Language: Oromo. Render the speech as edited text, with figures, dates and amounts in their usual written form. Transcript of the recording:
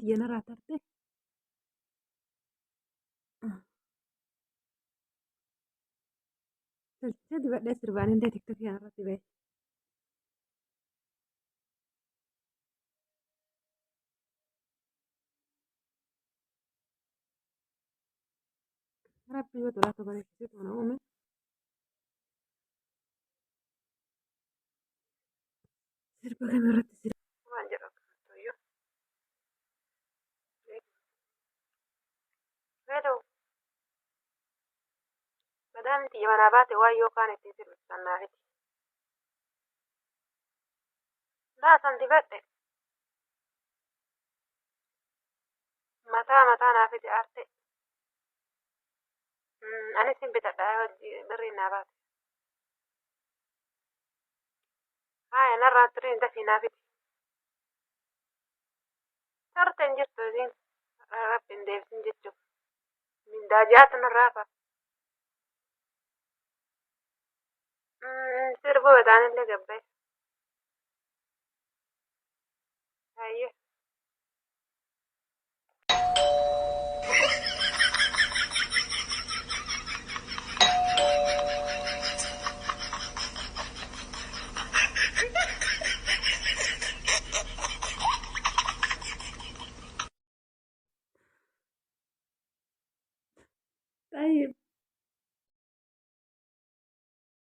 kiyyanarraa tarte. Tolchee dibadhee sirbaan illee tiktokii kanarratti bahe. Rabbi yoo tolaatu bareechisitu kana uume. Sirba kamirratti sirba waan jedhu akkasumayyuu. Fedhu madaan xiyya manaa baate waan yookaan ittiin sirbisan naafiti. Laasan dibadhe mataa naafiti aarte. Anis hin bitadha birriin naa baate. Haaya narraa turiin dafii naafiti. Tarteen jirtu isiin rabbiin deebisin jechuuf. Mindaa jaatu narraa fa'a. Sirba isaanillee gabbaa'e. Hayyee.